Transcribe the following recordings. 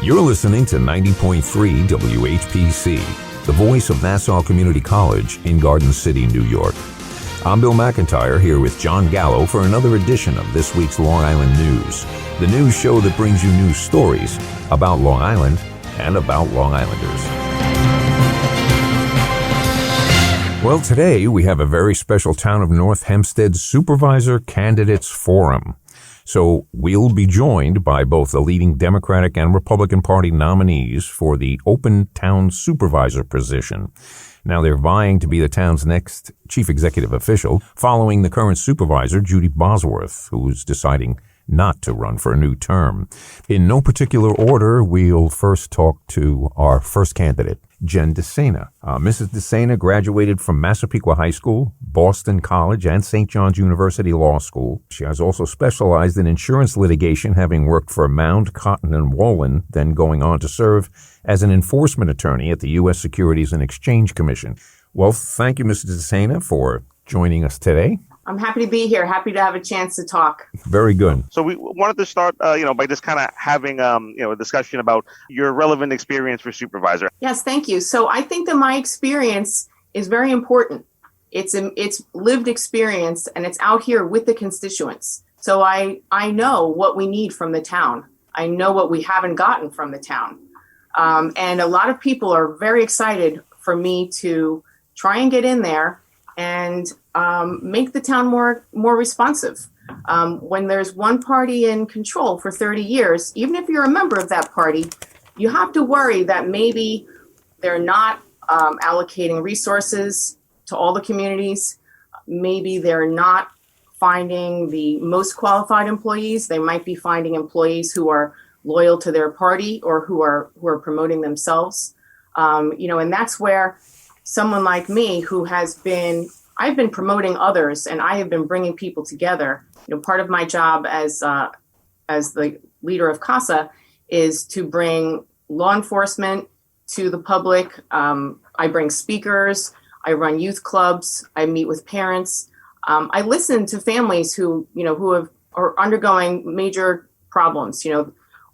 You're listening to 90.3 WHPC, the voice of Nassau Community College in Garden City, New York. I'm Bill McIntyre here with Jon Gallo for another edition of this week's Long Island News, the news show that brings you news stories about Long Island and about Long Islanders. Well, today we have a very special Town of North Hempstead Supervisor Candidates Forum. So we'll be joined by both the leading Democratic and Republican Party nominees for the open town supervisor position. Now they're vying to be the town's next chief executive official, following the current supervisor, Judy Bosworth, who's deciding not to run for a new term. In no particular order, we'll first talk to our first candidate, Jen DeSena. Mrs. DeSena graduated from Massapequa High School, Boston College, and St. John's University Law School. She has also specialized in insurance litigation, having worked for Mound, Cotton, and Wolin, then going on to serve as an enforcement attorney at the U.S. Securities and Exchange Commission. Well, thank you, Mrs. DeSena, for joining us today. I'm happy to be here. Happy to have a chance to talk. Very good. So we wanted to start, by just kind of having, a discussion about your relevant experience for supervisor. Yes, thank you. So I think that my experience is very important. It's lived experience, and it's out here with the constituents. So I know what we need from the town. I know what we haven't gotten from the town. And a lot of people are very excited for me to try and get in there and make the town more responsive. When there's one party in control for 30 years, even if you're a member of that party, you have to worry that maybe they're not allocating resources to all the communities. Maybe they're not finding the most qualified employees. They might be finding employees who are loyal to their party or who are promoting themselves. And that's where someone like me I've been promoting others, and I have been bringing people together. Part of my job as the leader of CASA is to bring law enforcement to the public. I bring speakers. I run youth clubs. I meet with parents. I listen to families who are undergoing major problems.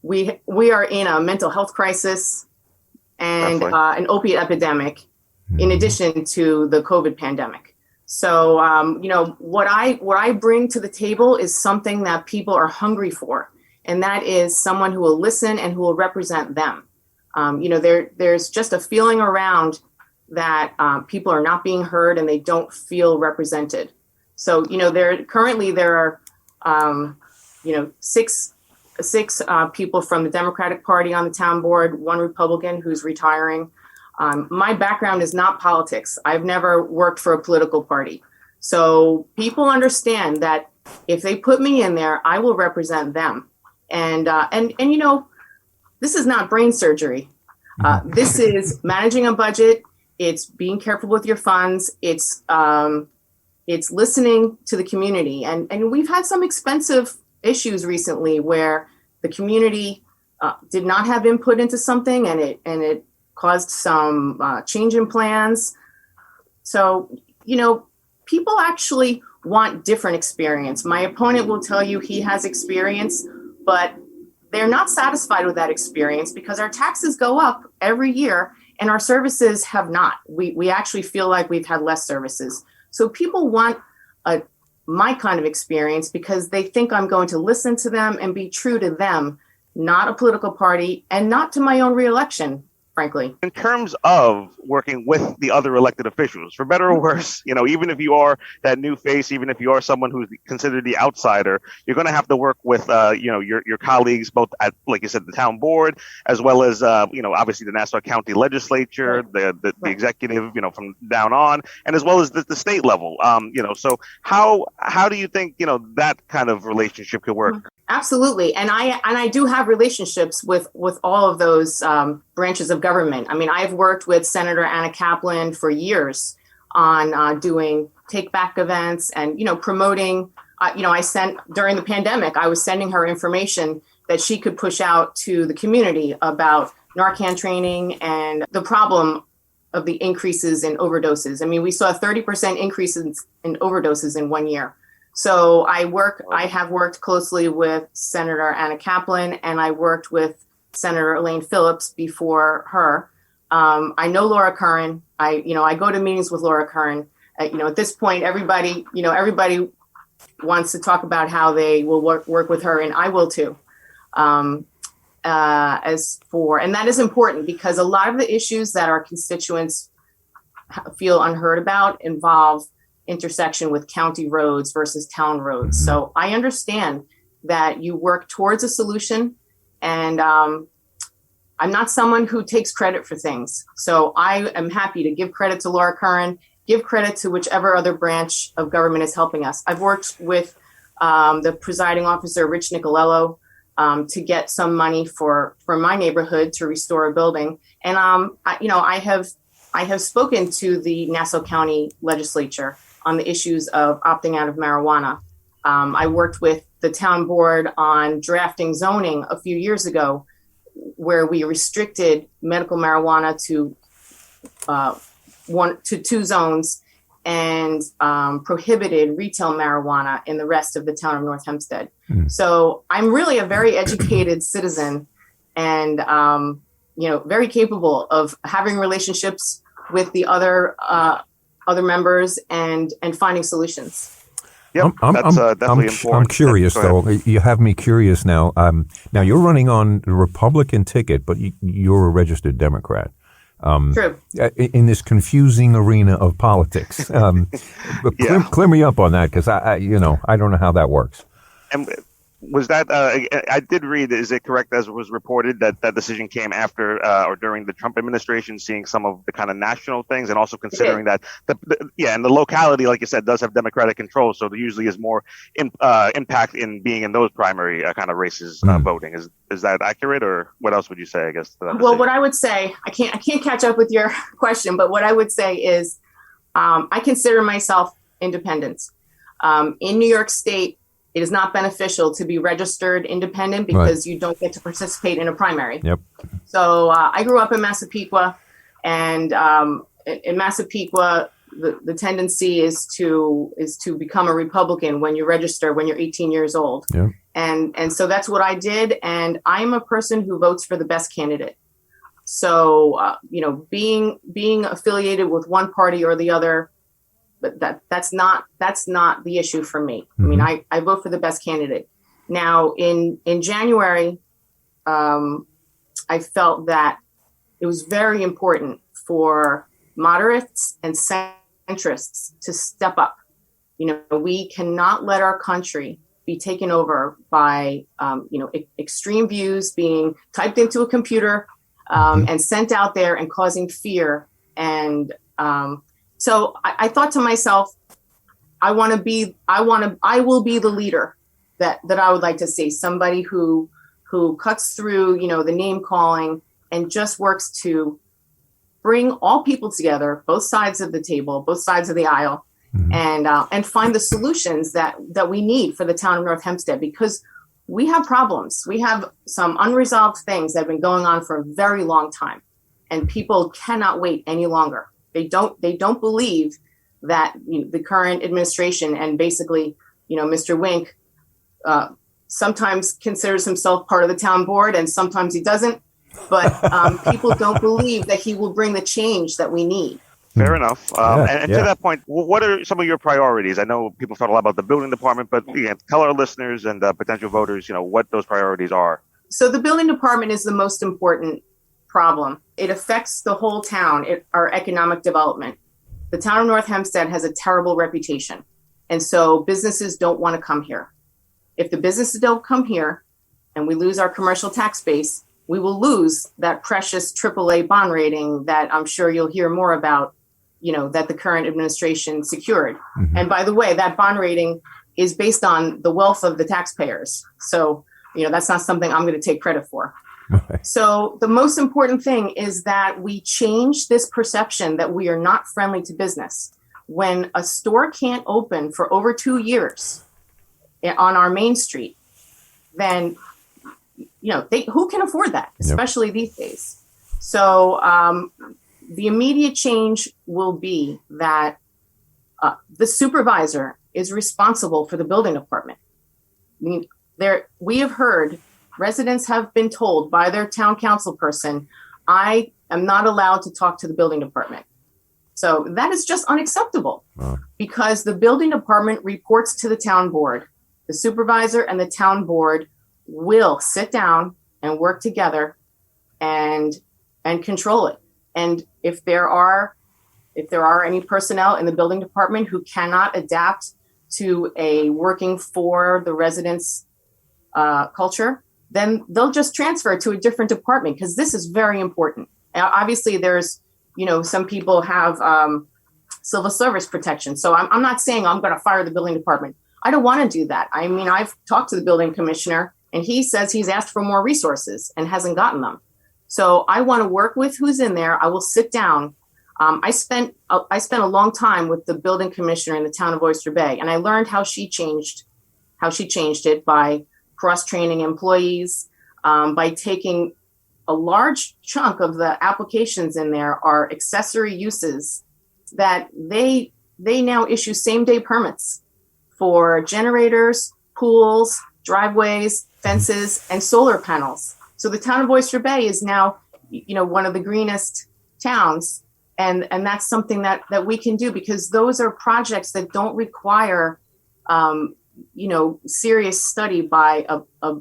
We are in a mental health crisis and an opiate epidemic, in addition to the COVID pandemic. So, what I bring to the table is something that people are hungry for, and that is someone who will listen and who will represent them. There's just a feeling around that people are not being heard and they don't feel represented. So, there are six people from the Democratic Party on the town board, one Republican who's retiring. My background is not politics. I've never worked for a political party. So people understand that if they put me in there, I will represent them. And this is not brain surgery. This is managing a budget. It's being careful with your funds. It's listening to the community. And we've had some expensive issues recently where the community did not have input into something, and it caused some change in plans. So, people actually want different experience. My opponent will tell you he has experience, but they're not satisfied with that experience because our taxes go up every year and our services have not. We actually feel like we've had less services. So people want my kind of experience because they think I'm going to listen to them and be true to them, not a political party and not to my own reelection, frankly. In terms of working with the other elected officials, for better or worse, even if you are that new face, even if you are someone who's considered the outsider, you're going to have to work with, your colleagues, both at, like you said, the town board, as well as, obviously the Nassau County legislature, the executive, from down on, and as well as the state level. So how do you think, that kind of relationship could work? Absolutely. And I do have relationships with all of those branches of government. I mean, I've worked with Senator Anna Kaplan for years on doing take back events and, promoting, during the pandemic, I was sending her information that she could push out to the community about Narcan training and the problem of the increases in overdoses. I mean, we saw a 30% increase in overdoses in 1 year. So I have worked closely with Senator Anna Kaplan, and I worked with Senator Elaine Phillips before her. I know Laura Curran. I go to meetings with Laura Curran. At this point, everybody wants to talk about how they will work with her, and I will too. And that is important because a lot of the issues that our constituents feel unheard about involve intersection with county roads versus town roads. So I understand that you work towards a solution, and I'm not someone who takes credit for things. So I am happy to give credit to Laura Curran, give credit to whichever other branch of government is helping us. I've worked with the presiding officer, Rich Nicolello, to get some money for my neighborhood to restore a building. And, I have spoken to the Nassau County legislature on the issues of opting out of marijuana. I worked with the town board on drafting zoning a few years ago, where we restricted medical marijuana to 1 to 2 zones and prohibited retail marijuana in the rest of the town of North Hempstead. So I'm really a very educated citizen and, very capable of having relationships with the other members and finding solutions. Yep, that's definitely important. I'm curious, though. You have me curious now. Now, you're running on the Republican ticket, but you're a registered Democrat. True. In this confusing arena of politics. Clear me up on that, because I don't know how that works. And was that, I did read, is it correct as it was reported that that decision came after or during the Trump administration, seeing some of the kind of national things and also considering that, and the locality, like you said, does have Democratic control. So there usually is more impact in being in those primary kind of races voting. Is that accurate, or what else would you say, I guess? Well, what I would say, I can't catch up with your question, but what I would say is I consider myself independent. In New York State, it is not beneficial to be registered independent because you don't get to participate in a primary. Yep. So I grew up in Massapequa, and in Massapequa, the tendency is to become a Republican when you register when you're 18 years old. Yep. And so that's what I did. And I'm a person who votes for the best candidate. So being affiliated with one party or the other, but that's not the issue for me. I mean, I vote for the best candidate. Now, in January, I felt that it was very important for moderates and centrists to step up. We cannot let our country be taken over by extreme views being typed into a computer and sent out there and causing fear. And so I thought to myself, I will be the leader that I would like to see, somebody who cuts through, the name calling and just works to bring all people together, both sides of the table, both sides of the aisle, and find the solutions that we need for the town of North Hempstead, because we have problems. We have some unresolved things that have been going on for a very long time, and people cannot wait any longer. They don't believe that the current administration and basically, Mr. Wink sometimes considers himself part of the town board and sometimes he doesn't. But people don't believe that he will bring the change that we need. Fair enough. To that point, what are some of your priorities? I know people thought a lot about the building department, but tell our listeners and potential voters, what those priorities are. So the building department is the most important problem. It affects the whole town, our economic development. The town of North Hempstead has a terrible reputation. And so businesses don't want to come here. If the businesses don't come here and we lose our commercial tax base, we will lose that precious AAA bond rating that I'm sure you'll hear more about, that the current administration secured. And by the way, that bond rating is based on the wealth of the taxpayers. So, that's not something I'm going to take credit for. So the most important thing is that we change this perception that we are not friendly to business. When a store can't open for over 2 years on our main street, then, who can afford that, especially these days? So the immediate change will be that the supervisor is responsible for the building department. I mean, we have heard residents have been told by their town council person, I am not allowed to talk to the building department. So that is just unacceptable because the building department reports to the town board. The supervisor and the town board will sit down and work together and control it. And if there are any personnel in the building department who cannot adapt to a working for the residents culture, then they'll just transfer to a different department because this is very important. Obviously, there's, some people have civil service protection. So I'm not saying I'm going to fire the building department. I don't want to do that. I mean, I've talked to the building commissioner and he says he's asked for more resources and hasn't gotten them. So I want to work with who's in there. I will sit down. I spent a long time with the building commissioner in the town of Oyster Bay, and I learned how she changed it by cross-training employees, by taking a large chunk of the applications in there are accessory uses that they now issue same-day permits for generators, pools, driveways, fences, and solar panels. So the town of Oyster Bay is now, one of the greenest towns. And that's something that we can do because those are projects that don't require, serious study by a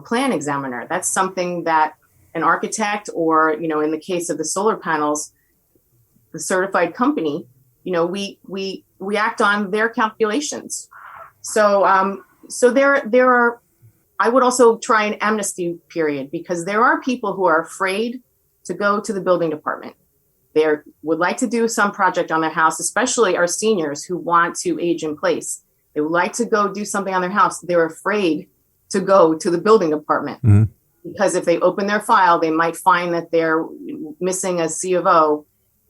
plan examiner. That's something that an architect or, in the case of the solar panels, the certified company, we act on their calculations. So there are, I would also try an amnesty period because there are people who are afraid to go to the building department. They would like to do some project on their house, especially our seniors who want to age in place. They would like to go do something on their house. They're afraid to go to the building department because if they open their file, they might find that they're missing a C of O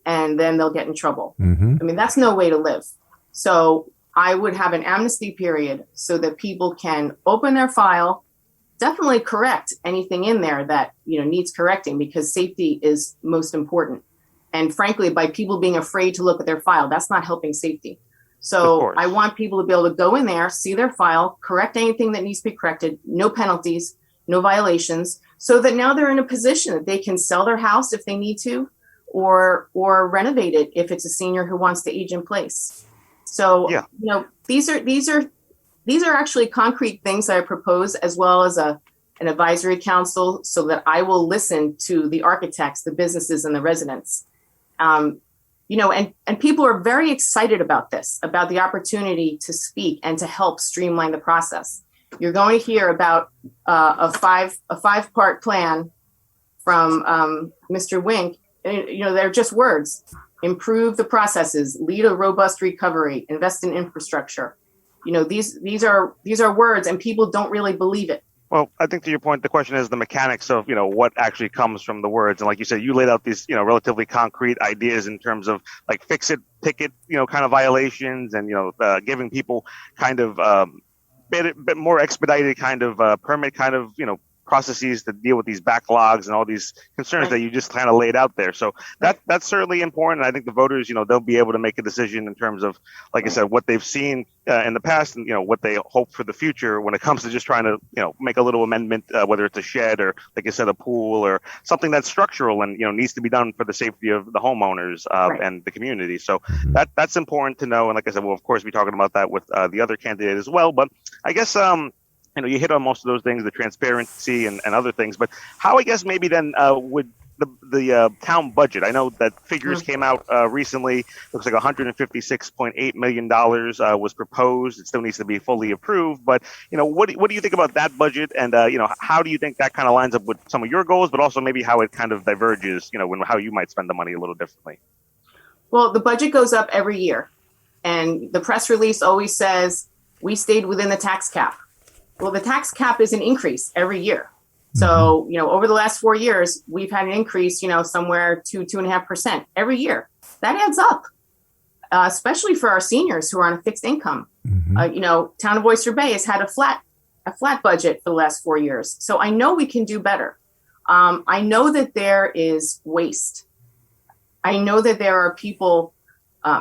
and then they'll get in trouble. I mean, that's no way to live. So I would have an amnesty period so that people can open their file, definitely correct anything in there that, needs correcting because safety is most important. And frankly, by people being afraid to look at their file, that's not helping safety. So I want people to be able to go in there, see their file, correct anything that needs to be corrected, no penalties, no violations, so that now they're in a position that they can sell their house if they need to, or renovate it if it's a senior who wants to age in place. So, these are actually concrete things that I propose, as well as an advisory council, so that I will listen to the architects, the businesses, and the residents. And people are very excited about this, about the opportunity to speak and to help streamline the process. You're going to hear about a five-part plan from Mr. Wink. They're just words. Improve the processes, lead a robust recovery, invest in infrastructure. These are words, and people don't really believe it. Well, I think to your point, the question is the mechanics of, what actually comes from the words. And like you said, you laid out these, relatively concrete ideas in terms of like fix it, ticket, kind of violations and, giving people kind of bit more expedited kind of permit kind of, processes to deal with these backlogs and all these concerns that you just kind of laid out there. So that's certainly important. I think the voters, they'll be able to make a decision in terms of, like I said, what they've seen in the past and, what they hope for the future when it comes to just trying to, make a little amendment, whether it's a shed or, like I said, a pool or something that's structural and, needs to be done for the safety of the homeowners and the community. So that's important to know. And like I said, we'll, of course, be talking about that with the other candidate as well. But I guess, you hit on most of those things, the transparency and other things, but how, I guess, maybe then would the town budget, I know that figures came out recently, looks like $156.8 million was proposed. It still needs to be fully approved, but, what do you think about that budget? And, how do you think that kind of lines up with some of your goals, but also maybe how it kind of diverges, how you might spend the money a little differently? Well, the budget goes up every year, and the press release always says we stayed within the tax cap. Well, the tax cap is an increase every year. So, over the last 4 years, we've had an increase, somewhere 2.5% every year. That adds up, especially for our seniors who are on a fixed income. Town of Oyster Bay has had a flat budget for the last 4 years. So I know we can do better. I know that there is waste. I know that there are people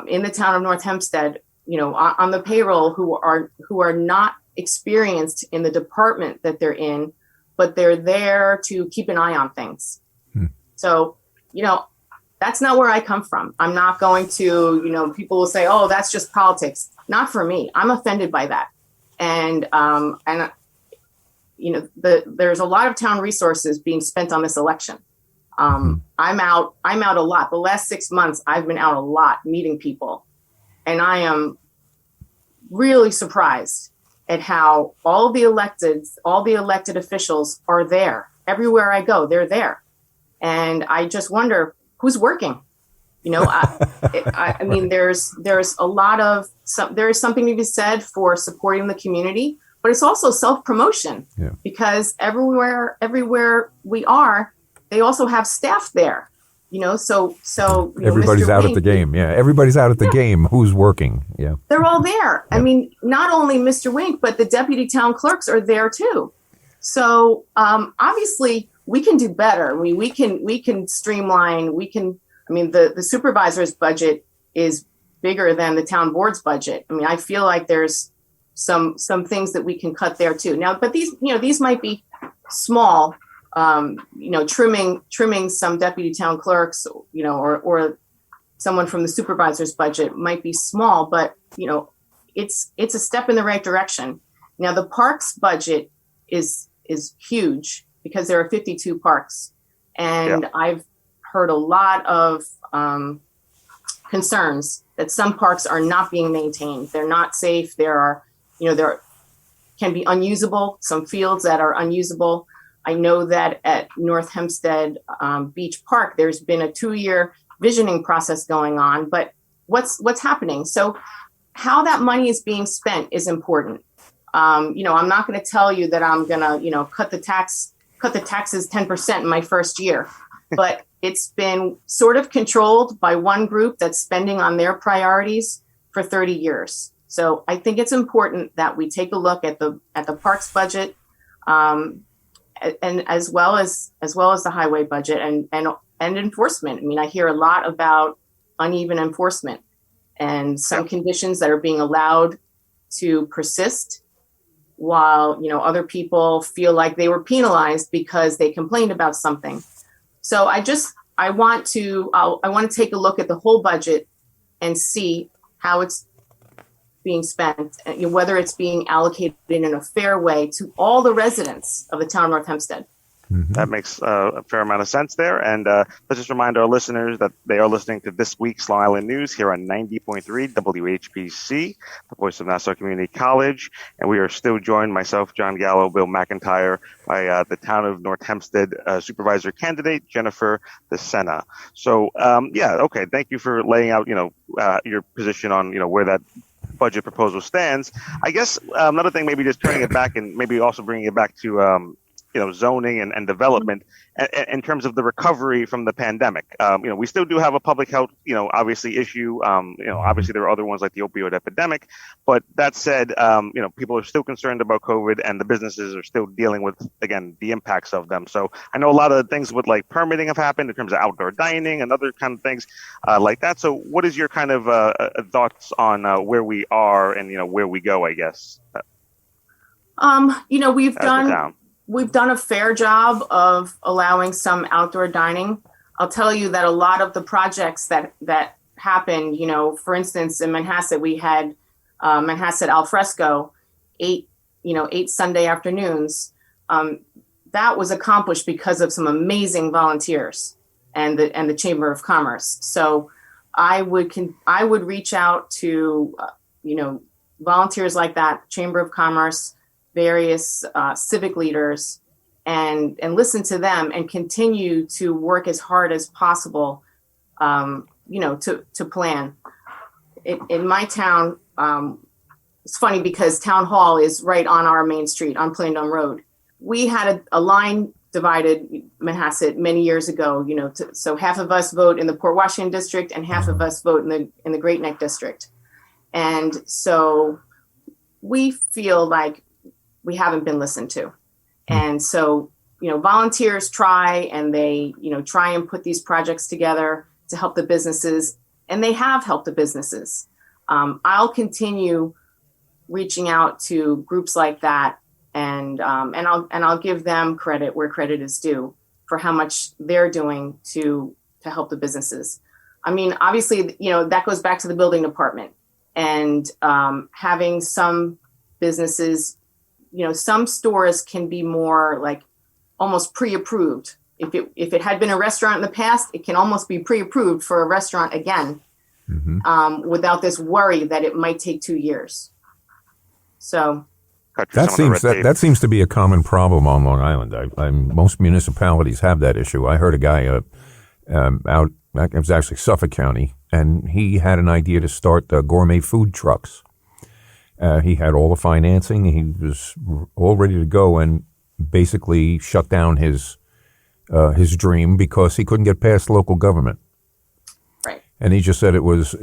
in the town of North Hempstead, on the payroll who are not experienced in the department that they're in, but they're there to keep an eye on things. So, that's not where I come from. I'm not going to, people will say, oh, that's just politics. Not for me. I'm offended by that. And there's a lot of town resources being spent on this election. I'm out a lot. The last 6 months, I've been out a lot meeting people. And I am really surprised at how all the elected officials are there. Everywhere I go, they're there. And I just wonder who's working. I mean, there's a lot of there is something to be said for supporting the community, but it's also self-promotion because everywhere we are, they also have staff there. So everybody's Mr. out Wink, at the game. Yeah, everybody's out at the game. Who's working? Yeah, they're all there. I mean, not only Mr. Wink, but the deputy town clerks are there too. So obviously, we can do better. I mean, we can streamline. The supervisor's budget is bigger than the town board's budget. I mean, I feel like there's some things that we can cut there too. Now, but these might be small. Trimming some deputy town clerks, or someone from the supervisor's budget might be small, but it's a step in the right direction. Now, the parks budget is huge because there are 52 parks, and I've heard a lot of concerns that some parks are not being maintained. They're not safe. There can be unusable, some fields that are unusable. I know that at North Hempstead Beach Park, there's been a 2-year visioning process going on, but what's happening? So how that money is being spent is important. I'm not going to tell you that I'm going to, cut the taxes 10% in my first year, but it's been sort of controlled by one group that's spending on their priorities for 30 years. So I think it's important that we take a look at the parks budget, and as well as the highway budget and enforcement. I mean, I hear a lot about uneven enforcement and some conditions that are being allowed to persist while, other people feel like they were penalized because they complained about something. So I want to take a look at the whole budget and see how it's being spent, whether it's being allocated in a fair way to all the residents of the town of North Hempstead. That makes a fair amount of sense there. And let's just remind our listeners that they are listening to this week's Long Island News here on 90.3 WHPC, the voice of Nassau Community College. And we are still joined, myself, Jon Gallo, Bill McIntyre, by the town of North Hempstead supervisor candidate, Jennifer DeSena. So, okay. Thank you for laying out, your position on, where that budget proposal stands. I guess another thing, maybe just turning it back and maybe also bringing it back to zoning and development in terms of the recovery from the pandemic. We still do have a public health, obviously issue. Obviously there are other ones like the opioid epidemic. But that said, people are still concerned about COVID and the businesses are still dealing with, again, the impacts of them. So I know a lot of things with like permitting have happened in terms of outdoor dining and other kind of things like that. So what is your kind of thoughts on where we are and, where we go, I guess? We've done a fair job of allowing some outdoor dining. I'll tell you that a lot of the projects that happened, for instance, in Manhasset, we had Manhasset Alfresco, 8 Sunday afternoons. That was accomplished because of some amazing volunteers and the Chamber of Commerce. So I would reach out to, volunteers like that, Chamber of Commerce, various civic leaders, and listen to them and continue to work as hard as possible, to plan. In my town, it's funny because Town Hall is right on our main street on Plandome Road. We had a line divided Manhasset many years ago, so half of us vote in the Port Washington district and half of us vote in the Great Neck district. And so we feel like we haven't been listened to. And so, volunteers try and they, try and put these projects together to help the businesses, and they have helped the businesses. I'll continue reaching out to groups like that I'll give them credit where credit is due for how much they're doing to help the businesses. I mean, obviously, that goes back to the building department and having some businesses, some stores can be more like almost pre-approved. If it had been a restaurant in the past, it can almost be pre-approved for a restaurant again, without this worry that it might take 2 years. So that seems to be a common problem on Long Island. Most municipalities have that issue. I heard a guy out, it was actually Suffolk County, and he had an idea to start gourmet food trucks. He had all the financing. He was all ready to go, and basically shut down his dream because he couldn't get past local government. Right. And he just said it was,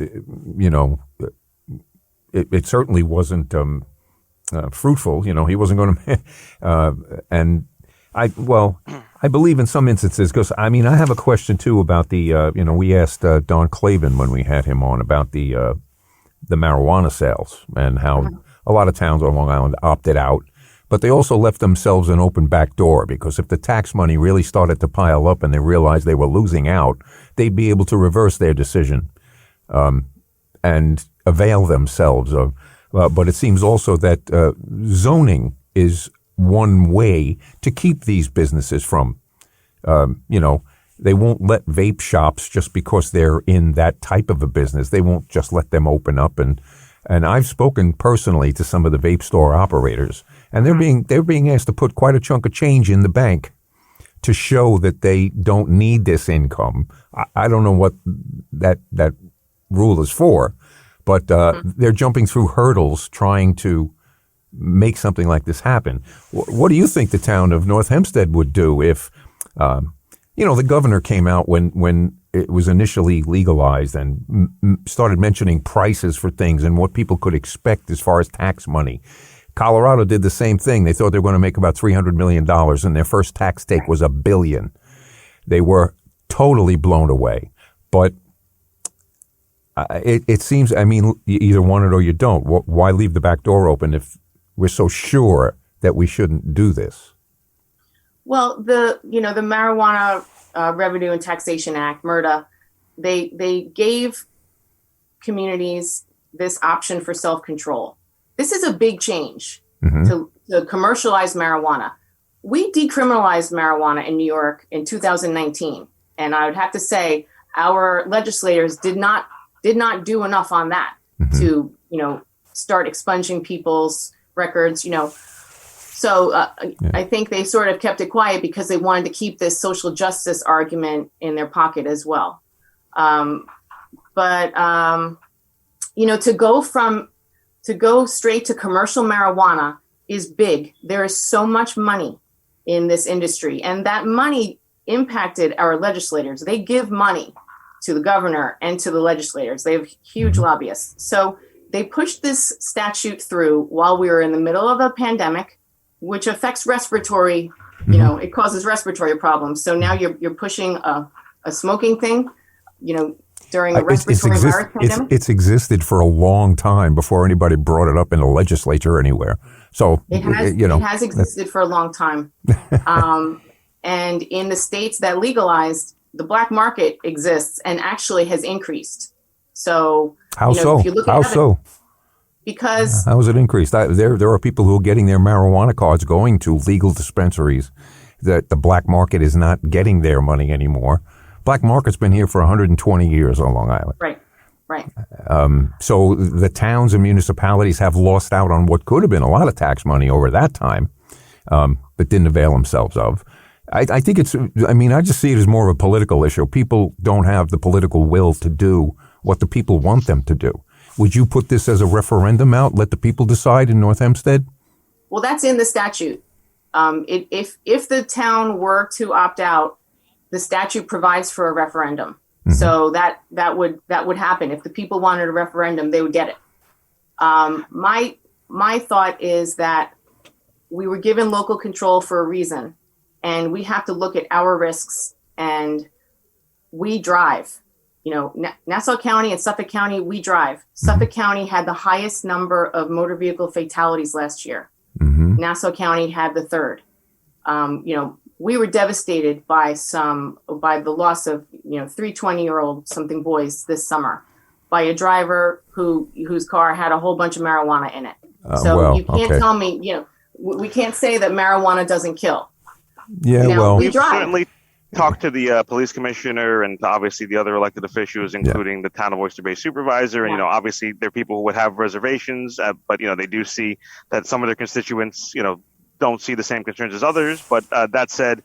it certainly wasn't fruitful. He wasn't going to. And I believe in some instances, because I have a question too about the. We asked Don Clavin when we had him on about the marijuana sales and how a lot of towns on Long Island opted out. But they also left themselves an open back door, because if the tax money really started to pile up and they realized they were losing out, they'd be able to reverse their decision and avail themselves of. But it seems also that zoning is one way to keep these businesses from, they won't let vape shops just because they're in that type of a business. They won't just let them open up. And I've spoken personally to some of the vape store operators, and they're being asked to put quite a chunk of change in the bank to show that they don't need this income. I don't know what that rule is for, but they're jumping through hurdles trying to make something like this happen. What do you think the town of North Hempstead would do if, the governor came out when it was initially legalized and started mentioning prices for things and what people could expect as far as tax money? Colorado did the same thing. They thought they were going to make about $300 million, and their first tax take was $1 billion. They were totally blown away. But it seems, you either want it or you don't. Why leave the back door open if we're so sure that we shouldn't do this? Well, the Marijuana Revenue and Taxation Act, MRTA, they gave communities this option for self-control. This is a big change to commercialize marijuana. We decriminalized marijuana in New York in 2019, and I would have to say our legislators did not do enough on that to start expunging people's records. So I think they sort of kept it quiet because they wanted to keep this social justice argument in their pocket as well. To go straight to commercial marijuana is big. There is so much money in this industry, and that money impacted our legislators. They give money to the governor and to the legislators. They have huge lobbyists. So they pushed this statute through while we were in the middle of a pandemic, which affects respiratory, it causes respiratory problems. So now you're pushing a smoking thing, during a respiratory virus pandemic. It's existed for a long time before anybody brought it up in the legislature anywhere. So it has existed for a long time. And in the states that legalized, the black market exists and actually has increased. So how so? If you look at because how has it increased? There are people who are getting their marijuana cards going to legal dispensaries. That the black market is not getting their money anymore. Black market's been here for 120 years on Long Island. Right. So the towns and municipalities have lost out on what could have been a lot of tax money over that time, but didn't avail themselves of. I think I just see it as more of a political issue. People don't have the political will to do what the people want them to do. Would you put this as a referendum out, let the people decide in North Hempstead? Well, that's in the statute. If the town were to opt out, the statute provides for a referendum. So that would happen. If the people wanted a referendum, they would get it. My thought is that we were given local control for a reason, and we have to look at our risks, and we drive. Nassau County and Suffolk County, we drive. Suffolk County had the highest number of motor vehicle fatalities last year. Nassau County had the third. We were devastated by the loss of, 3 20-year-old something boys this summer by a driver whose car had a whole bunch of marijuana in it. You can't tell me, we can't say that marijuana doesn't kill. Yeah, we've certainly talked to the police commissioner and obviously the other elected officials, including the town of Oyster Bay supervisor. And, obviously there are people who would have reservations, but, they do see that some of their constituents, don't see the same concerns as others. But that said,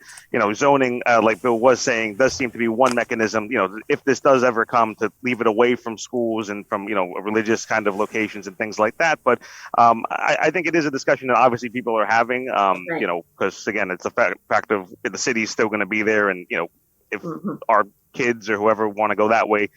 zoning, like Bill was saying, does seem to be one mechanism, if this does ever come, to leave it away from schools and from, religious kind of locations and things like that. But I think it is a discussion that obviously people are having, because, again, it's a fact of the city's still going to be there. And, if our kids or whoever want to go that way,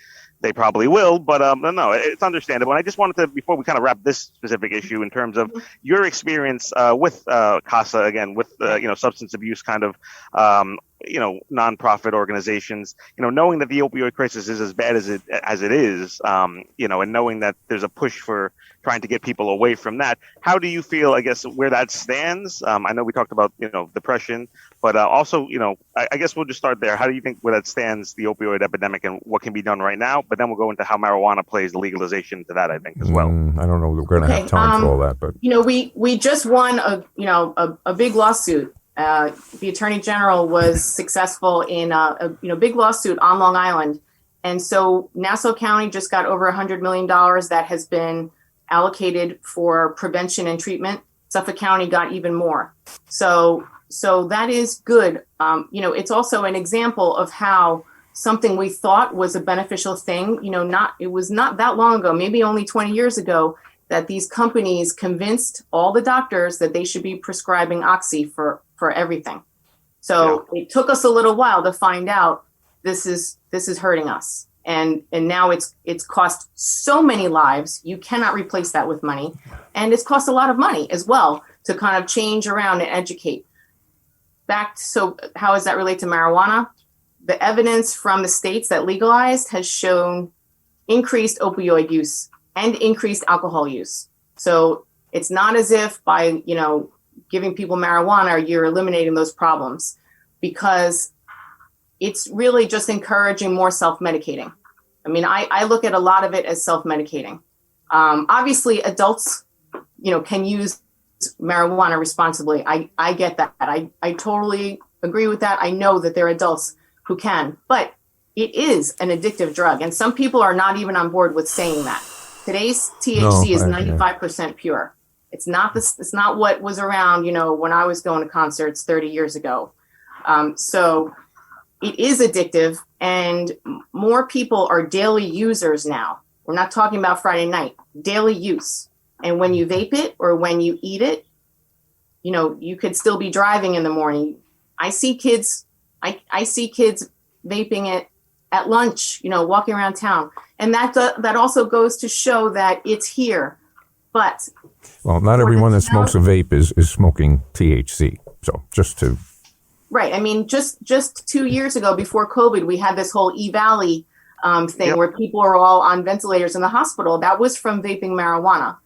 they probably will, but no, it's understandable. And I just wanted to, before we kind of wrap this specific issue, in terms of your experience with CASA, again, with substance abuse kind of nonprofit organizations, knowing that the opioid crisis is as bad as it is, and knowing that there's a push for trying to get people away from that. How do you feel, I guess, where that stands? I know we talked about, depression, but also, I guess we'll just start there. How do you think where that stands, the opioid epidemic, and what can be done right now? But then we'll go into how marijuana plays the legalization to that, I think, as well. I don't know if we're going to have time for all that, but we just won a big lawsuit. The Attorney General was successful in a big lawsuit on Long Island, and so Nassau County just got over $100 million that has been allocated for prevention and treatment. Suffolk County got even more. So that is good. It's also an example of how something we thought was a beneficial thing, it was not that long ago, maybe only 20 years ago, that these companies convinced all the doctors that they should be prescribing Oxy for everything. So It took us a little while to find out this is hurting us. And now it's cost so many lives. You cannot replace that with money. And it's cost a lot of money as well to kind of change around and educate. So how does that relate to marijuana? The evidence from the states that legalized has shown increased opioid use and increased alcohol use. So it's not as if by, giving people marijuana, you're eliminating those problems, because it's really just encouraging more self-medicating. I mean, I look at a lot of it as self-medicating. Obviously, adults, can use marijuana responsibly. I get that. I totally agree with that. I know that there are adults who can, but it is an addictive drug. And some people are not even on board with saying that. Today's THC is 95% pure. It's not what was around, when I was going to concerts 30 years ago. So it is addictive, and more people are daily users now. We're not talking about Friday night, daily use. And when you vape it or when you eat it, you could still be driving in the morning. I see kids vaping it at lunch, walking around town. And that also goes to show that it's here. But not everyone that smokes a vape is smoking THC. So just to right. I mean, just 2 years ago, before COVID, we had this whole E-Valley thing where people are all on ventilators in the hospital. That was from vaping marijuana.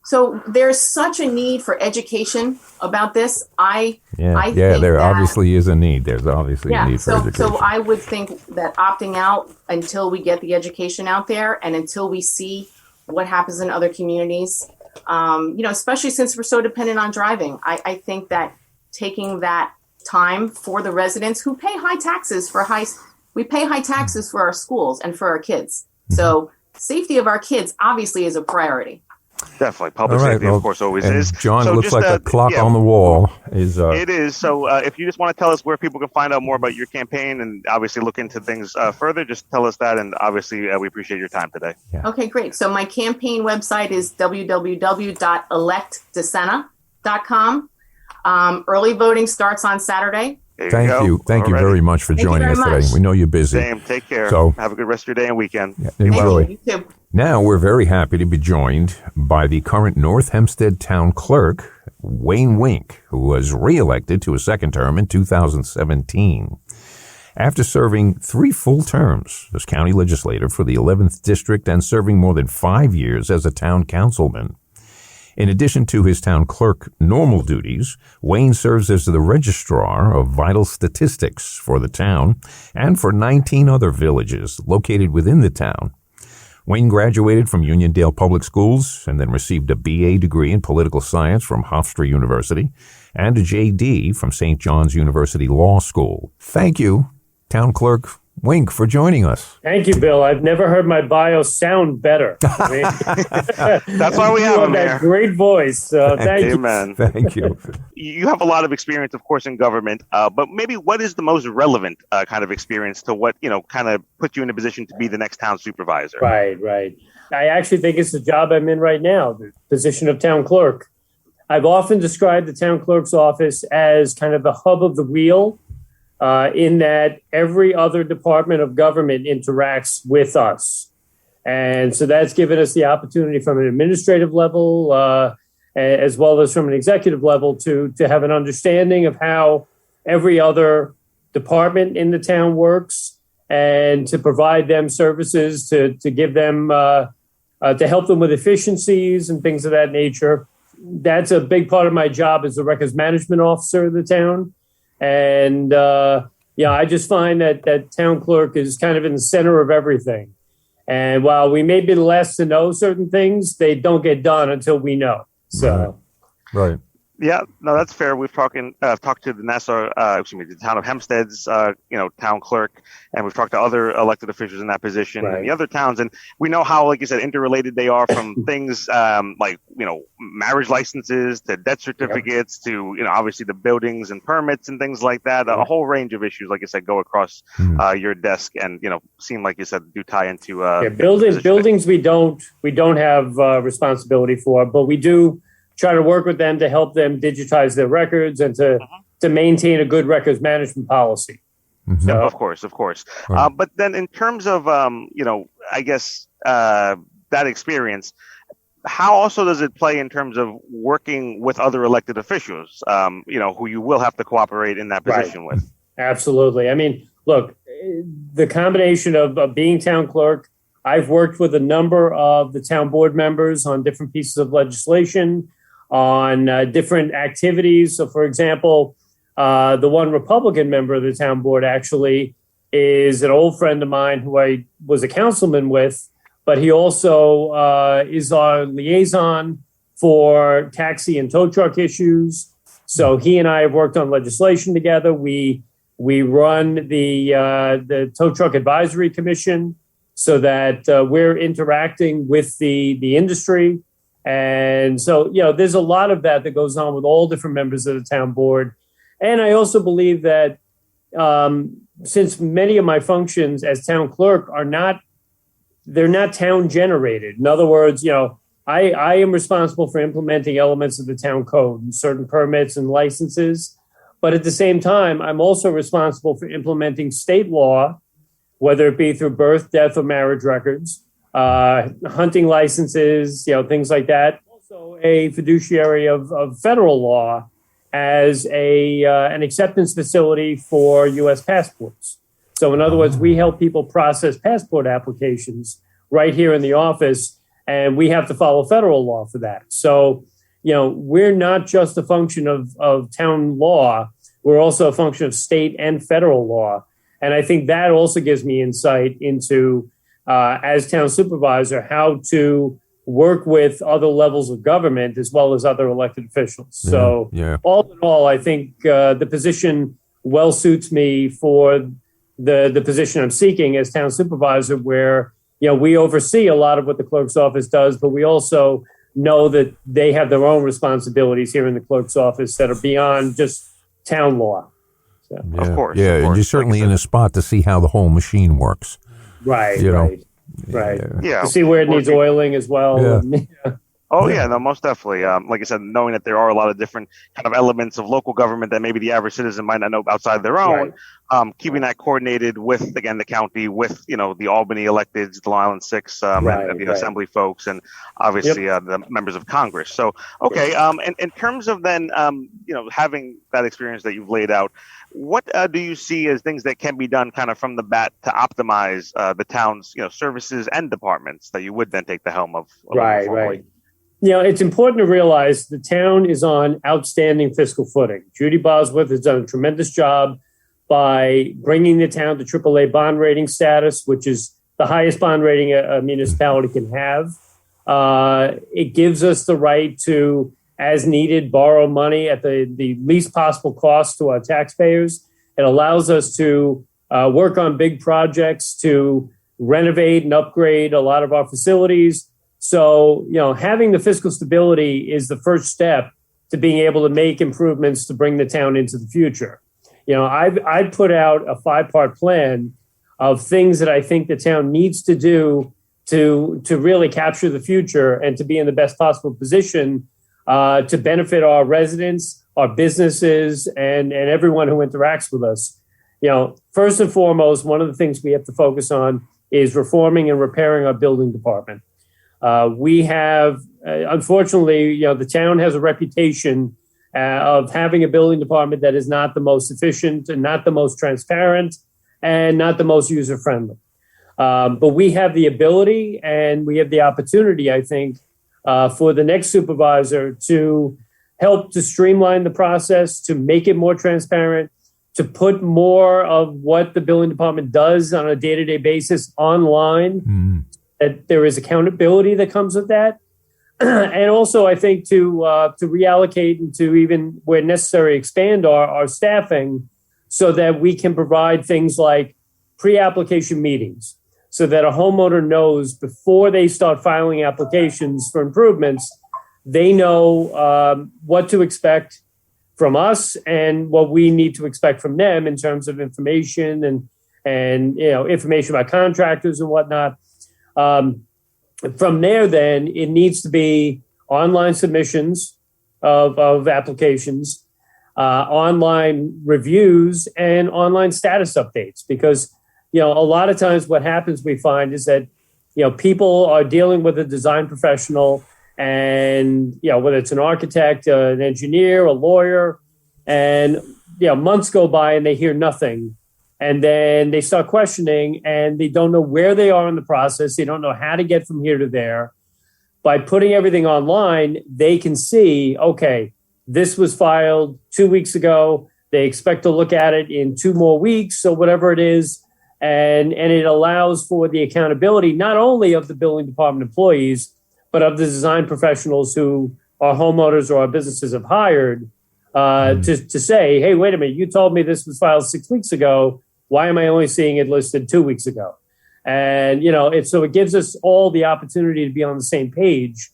So there's such a need for education about this. I think there obviously is a need. There's obviously a need for education. So I would think that opting out until we get the education out there and until we see what happens in other communities, especially since we're so dependent on driving, I think that taking that time for the residents who pay high taxes we pay high taxes for our schools and for our kids. So safety of our kids obviously is a priority. Definitely. Public safety, of course, always is. John, it looks like the clock on the wall is... It is. So if you just want to tell us where people can find out more about your campaign and obviously look into things further, just tell us that. And obviously, we appreciate your time today. Yeah. Okay, great. So my campaign website is www.electdesena.com. Early voting starts on Saturday. Thank you very much for joining us today. We know you're busy. Same. Take care. So have a good rest of your day and weekend. Yeah, enjoy. You too. Now we're very happy to be joined by the current North Hempstead Town Clerk, Wayne Wink, who was re-elected to a second term in 2017. After serving 3 full terms as county legislator for the 11th District and serving more than 5 years as a town councilman, In addition to his town clerk normal duties, Wayne serves as the registrar of vital statistics for the town and for 19 other villages located within the town. Wayne graduated from Uniondale Public Schools and then received a BA degree in political science from Hofstra University and a JD from St. John's University Law School. Thank you, Town Clerk Wink, for joining us. Thank you, Bill. I've never heard my bio sound better. That's why we have him that here. Great voice. Thank you. Amen. Thank you. You have a lot of experience, of course, in government, but maybe what is the most relevant kind of experience to what, kind of put you in a position to be the next town supervisor? Right. I actually think it's the job I'm in right now, the position of town clerk. I've often described the town clerk's office as kind of the hub of the wheel, in that every other department of government interacts with us. And so that's given us the opportunity from an administrative level, as well as from an executive level, to have an understanding of how every other department in the town works and to provide them services, to give them, to help them with efficiencies and things of that nature. That's a big part of my job as the records management officer of the town. And, I just find that town clerk is kind of in the center of everything. And while we may be the last to know certain things, they don't get done until we know. So, Right. Yeah, no, that's fair. We've talked to the the town of Hempstead's, town clerk, and we've talked to other elected officials in that position and the other towns. And we know how, like you said, interrelated they are, from things like, marriage licenses to death certificates to, obviously the buildings and permits and things like that. A whole range of issues, like I said, go across your desk and, seem like you said, do tie into buildings we don't have responsibility for, but we do try to work with them to help them digitize their records and to maintain a good records management policy. Mm-hmm. So, of course. Right. But then in terms of, I guess that experience, how also does it play in terms of working with other elected officials, who you will have to cooperate in that position with? Absolutely. I mean, look, the combination of being town clerk, I've worked with a number of the town board members on different pieces of legislation, on different activities. So, for example, the one Republican member of the town board actually is an old friend of mine who I was a councilman with, but he also is our liaison for taxi and tow truck issues. So he and I have worked on legislation together. We run the Tow Truck Advisory Commission so that we're interacting with the industry. And so, there's a lot of that goes on with all different members of the town board. And I also believe that since many of my functions as town clerk they're not town generated. In other words, I am responsible for implementing elements of the town code and certain permits and licenses. But at the same time, I'm also responsible for implementing state law, whether it be through birth, death, or marriage records, hunting licenses, things like that. Also a fiduciary of federal law as an acceptance facility for U.S. passports. So in other words, we help people process passport applications right here in the office, and we have to follow federal law for that. So, we're not just a function of town law. We're also a function of state and federal law. And I think that also gives me insight into, as town supervisor, how to work with other levels of government as well as other elected officials. All in all, I think the position well suits me for the position I'm seeking as town supervisor, where, we oversee a lot of what the clerk's office does, but we also know that they have their own responsibilities here in the clerk's office that are beyond just town law. So. Yeah. Of course. And you're certainly in a spot to see how the whole machine works. Right. Yeah. To see where it needs oiling as well. Yeah. Oh, yeah, no, most definitely. Like I said, knowing that there are a lot of different kind of elements of local government that maybe the average citizen might not know outside their own, keeping that coordinated with, again, the county, with, the Albany electeds, the Long Island Six, and the Assembly folks, and obviously the members of Congress. So, okay, and in terms of then, having that experience that you've laid out, what do you see as things that can be done kind of from the bat to optimize the town's, services and departments that you would then take the helm of? Right. It's important to realize the town is on outstanding fiscal footing. Judy Bosworth has done a tremendous job by bringing the town to AAA bond rating status, which is the highest bond rating a municipality can have. It gives us the right to, as needed, borrow money at the least possible cost to our taxpayers. It allows us to work on big projects, to renovate and upgrade a lot of our facilities. So, having the fiscal stability is the first step to being able to make improvements to bring the town into the future. I've put out a 5-part plan of things that I think the town needs to do to really capture the future and to be in the best possible position to benefit our residents, our businesses, and everyone who interacts with us. First and foremost, one of the things we have to focus on is reforming and repairing our building department. We have, unfortunately, the town has a reputation of having a building department that is not the most efficient and not the most transparent and not the most user-friendly. But we have the ability and we have the opportunity, I think, for the next supervisor to help to streamline the process, to make it more transparent, to put more of what the building department does on a day-to-day basis online. That there is accountability that comes with that. And also, I think to reallocate and to even, where necessary, expand our staffing so that we can provide things like pre-application meetings so that a homeowner knows before they start filing applications for improvements, they know what to expect from us and what we need to expect from them in terms of information and information about contractors and whatnot. From there, then, it needs to be online submissions of applications, online reviews, and online status updates. Because, a lot of times what happens, we find, is that, people are dealing with a design professional and, whether it's an architect, an engineer, a lawyer, and, months go by and they hear nothing. And then they start questioning and they don't know where they are in the process. They don't know how to get from here to there. By putting everything online, they can see, okay, this was filed 2 weeks ago. They expect to look at it in 2 more weeks or whatever it is. And it allows for the accountability, not only of the building department employees, but of the design professionals who our homeowners or our businesses have hired to say, hey, wait a minute, you told me this was filed 6 weeks ago. Why am I only seeing it listed 2 weeks ago? And, so it gives us all the opportunity to be on the same page.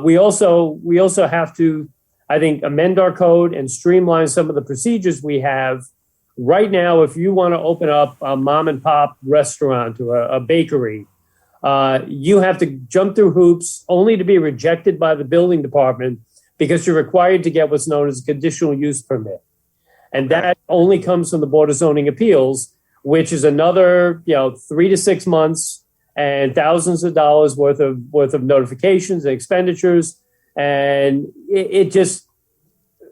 We also have to, I think, amend our code and streamline some of the procedures we have. Right now, if you want to open up a mom and pop restaurant or a bakery, you have to jump through hoops only to be rejected by the building department because you're required to get what's known as a conditional use permit. And that only comes from the Board of Zoning Appeals, which is another, 3 to 6 months and thousands of dollars worth of notifications and expenditures. And it just,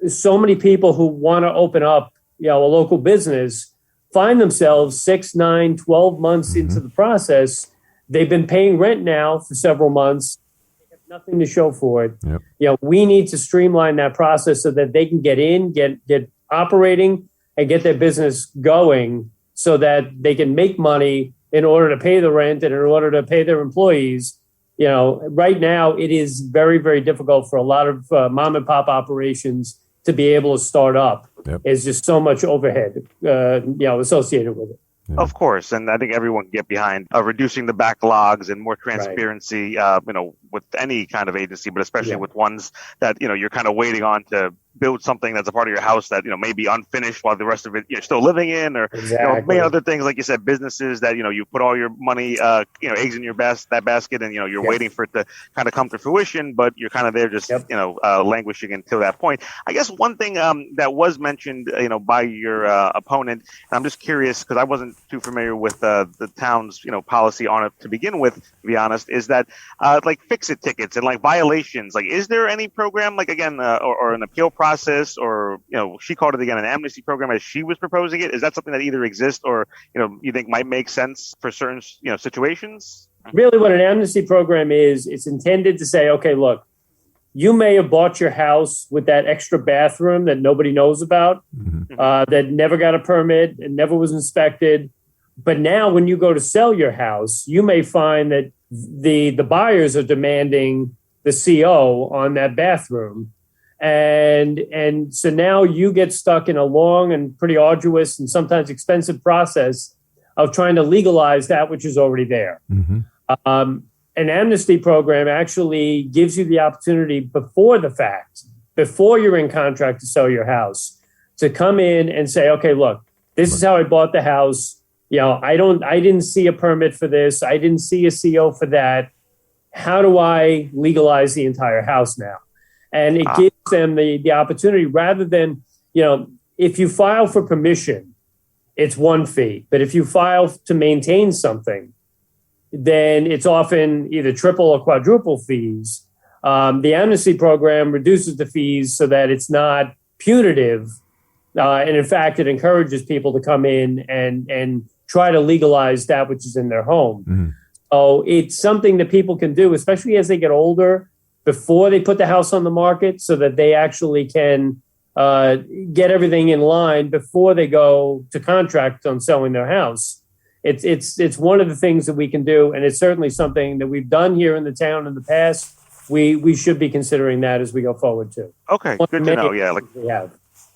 so many people who want to open up, a local business find themselves 6, 9, 12 months into the process. They've been paying rent now for several months. They have nothing to show for it. Yep. We need to streamline that process so that they can get in, get operating and get their business going so that they can make money in order to pay the rent and in order to pay their employees. Right now it is very, very difficult for a lot of mom and pop operations to be able to start up. Yep. There's just so much overhead, associated with it. Yeah. Of course, and I think everyone can get behind reducing the backlogs and more transparency, with any kind of agency, but especially with ones that, you're kind of waiting on to build something that's a part of your house that, may be unfinished while the rest of it you're still living in, or many other things, like you said, businesses that, you put all your money, eggs in your that basket and, you're waiting for it to kind of come to fruition, but you're kind of there just, languishing until that point. I guess one thing that was mentioned, by your opponent, and I'm just curious because I wasn't too familiar with the town's, policy on it to begin with, to be honest, is that like fix-it tickets and like violations. Like, is there any program, like, again, or an appeal process, or, she called it, again, an amnesty program as she was proposing it? Is that something that either exists or, you think might make sense for certain, situations? Really what an amnesty program is, it's intended to say, okay, look, you may have bought your house with that extra bathroom that nobody knows about, that never got a permit and never was inspected. But now when you go to sell your house, you may find that the buyers are demanding the CO on that bathroom. And so now you get stuck in a long and pretty arduous and sometimes expensive process of trying to legalize that which is already there. An amnesty program actually gives you the opportunity before the fact, before you're in contract to sell your house, to come in and say, okay, look, this is how I bought the house. I didn't see a permit for this. I didn't see a CO for that. How do I legalize the entire house now? And it gives them the opportunity rather than, if you file for permission, it's one fee. But if you file to maintain something, then it's often either triple or quadruple fees. The amnesty program reduces the fees so that it's not punitive. And in fact, it encourages people to come in and try to legalize that which is in their home. So it's something that people can do, especially as they get older, before they put the house on the market, so that they actually can get everything in line before they go to contract on selling their house. It's one of the things that we can do, and it's certainly something that we've done here in the town in the past. We should be considering that as we go forward too. Okay, good to know. Yeah, we have.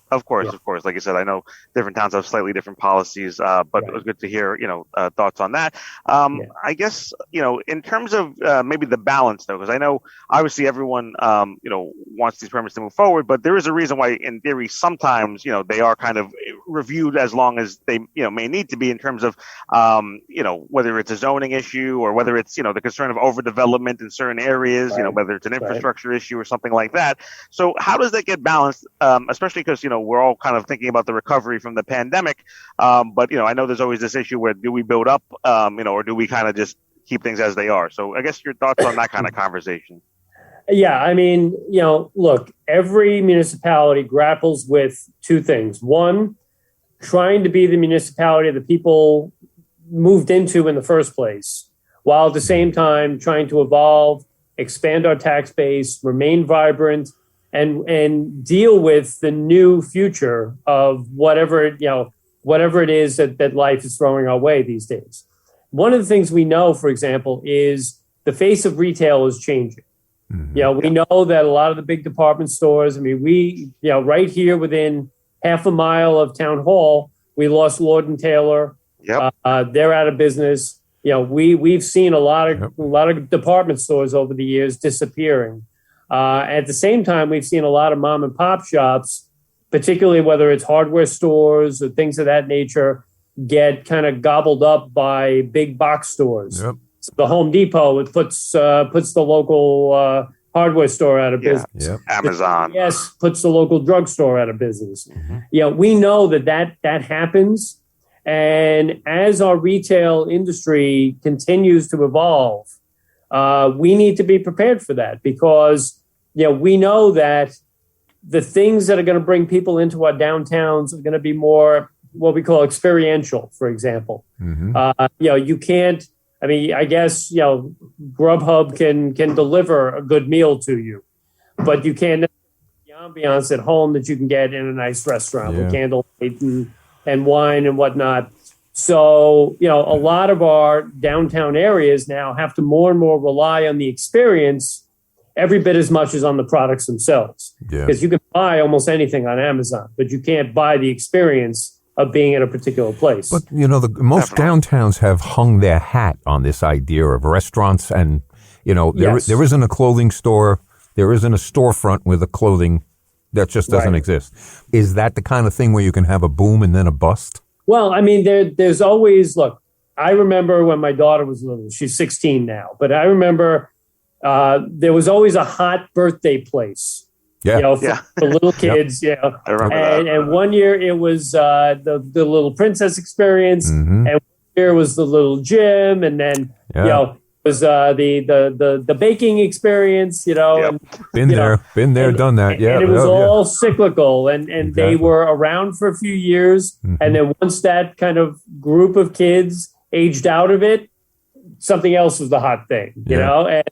Of course. Like I said, I know different towns have slightly different policies, but it was good to hear, thoughts on that. I guess, in terms of maybe the balance, though, because I know obviously everyone, wants these permits to move forward, but there is a reason why, in theory, sometimes, they are kind of reviewed as long as they, may need to be in terms of, whether it's a zoning issue or whether it's, the concern of overdevelopment in certain areas, whether it's an infrastructure issue or something like that. So how does that get balanced, especially because, we're all kind of thinking about the recovery from the pandemic. But, I know there's always this issue where do we build up, or do we kind of just keep things as they are? So I guess your thoughts on that kind of conversation. Yeah, I mean, look, every municipality grapples with two things. One, trying to be the municipality that people moved into in the first place, while at the same time trying to evolve, expand our tax base, remain vibrant, and deal with the new future of whatever it is that life is throwing our way these days. One of the things we know, for example, is the face of retail is changing. We know that a lot of the big department stores, we right here within half a mile of Town Hall, we lost Lord & Taylor. They're out of business. We've seen a lot of department stores over the years disappearing. At the same time, we've seen a lot of mom and pop shops, particularly whether it's hardware stores or things of that nature, get kind of gobbled up by big box stores. So the Home Depot, it puts the local hardware store out of business. Amazon. Yes, puts the local drugstore out of business. We know that happens. And as our retail industry continues to evolve, we need to be prepared for that because, we know that the things that are going to bring people into our downtowns are going to be more what we call experiential, for example. You can't, I guess, Grubhub can deliver a good meal to you, but you can't have the ambiance at home that you can get in a nice restaurant with candlelight and wine and whatnot. So, a lot of our downtown areas now have to more and more rely on the experience every bit as much as on the products themselves. Because you can buy almost anything on Amazon, but you can't buy the experience of being in a particular place. But, most downtowns have hung their hat on this idea of restaurants and, there isn't a clothing store, there isn't a storefront with a clothing that just doesn't exist. Is that the kind of thing where you can have a boom and then a bust? Well, there's always, look, I remember when my daughter was little, she's 16 now, but I remember there was always a hot birthday place, for little kids. I remember that. And one year it was the Little Princess experience, and one year was the Little Gym, and then, was the baking experience, and, been there, done that. And it was all cyclical, and they were around for a few years, and then once that kind of group of kids aged out of it, something else was the hot thing, and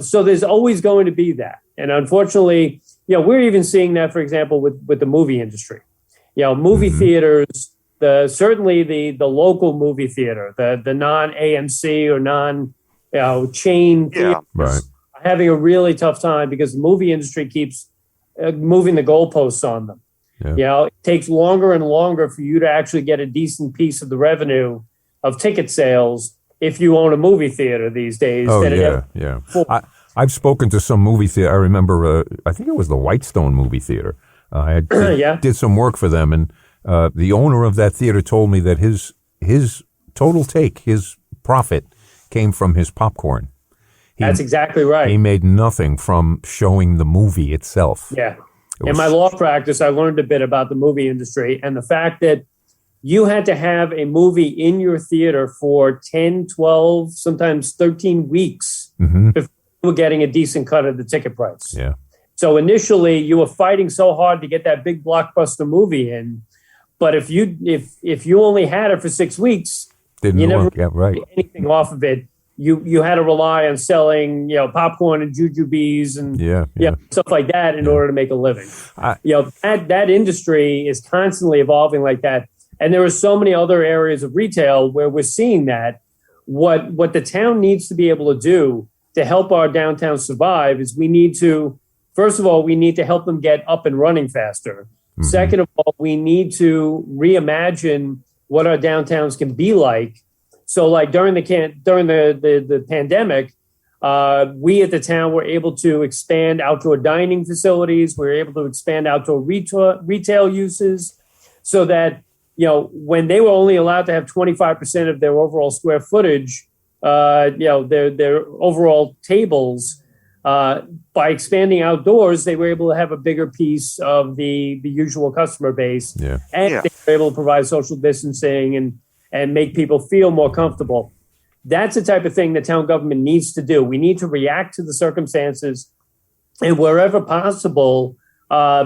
so there's always going to be that, And unfortunately, we're even seeing that, for example, with the movie industry. Movie theaters, certainly the local movie theater, the non-AMC or non-chain theaters right. are having a really tough time because the movie industry keeps moving the goalposts on them. Yeah. It takes longer and longer for you to actually get a decent piece of the revenue of ticket sales if you own a movie theater these days. Oh, yeah. I've spoken to some movie theater. I remember, I think it was the Whitestone movie theater. I did some work for them, and the owner of that theater told me that his total take, his profit, came from his popcorn. That's exactly right. He made nothing from showing the movie itself. Yeah. In my law practice, I learned a bit about the movie industry and the fact that you had to have a movie in your theater for 10, 12, sometimes 13 weeks before you were getting a decent cut of the ticket price. Yeah. So initially, you were fighting so hard to get that big blockbuster movie in, but if you only had it for 6 weeks, you never get anything off of it. You had to rely on selling popcorn and jujubes and stuff like that in order to make a living. That industry is constantly evolving like that, and there are so many other areas of retail where we're seeing that. What the town needs to be able to do to help our downtown survive is we need to. First of all, we need to help them get up and running faster. Second of all, we need to reimagine what our downtowns can be like. So, like during the pandemic, we at the town were able to expand outdoor dining facilities. We were able to expand outdoor retail uses, so that when they were only allowed to have 25% of their overall square footage, their overall tables. By expanding outdoors, they were able to have a bigger piece of the usual customer base, and they were able to provide social distancing and make people feel more comfortable. That's the type of thing the town government needs to do. We need to react to the circumstances, and wherever possible,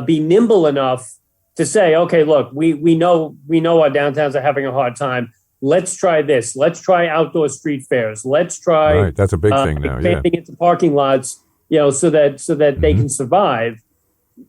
be nimble enough to say, okay, look, we know our downtowns are having a hard time. Let's try this. Let's try outdoor street fairs. Let's try. Right, that's a big thing now. Expanding into parking lots, so that they can survive.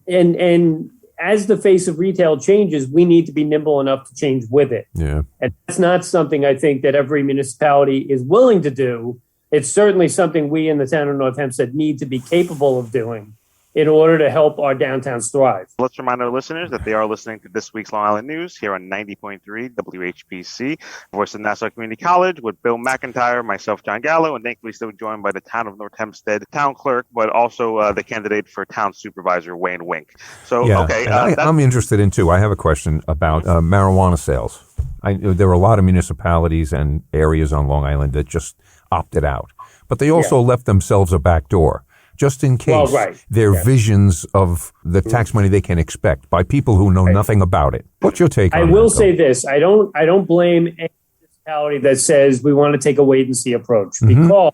And as the face of retail changes, we need to be nimble enough to change with it. Yeah, and that's not something I think that every municipality is willing to do. It's certainly something we in the town of North Hempstead need to be capable of doing in order to help our downtowns thrive. Let's remind our listeners that they are listening to this week's Long Island News here on 90.3 WHPC, Voice of Nassau Community College, with Bill McIntyre, myself, Jon Gallo, and thankfully still joined by the town of North Hempstead town clerk, but also the candidate for town supervisor, Wayne Wink. So, I'm interested in, too. I have a question about marijuana sales. There are a lot of municipalities and areas on Long Island that just opted out, but they also left themselves a back door, just in case their visions of the tax money they can expect by people who know nothing about it. What's your take on that? I will say this. I don't blame any municipality that says we want to take a wait and see approach, because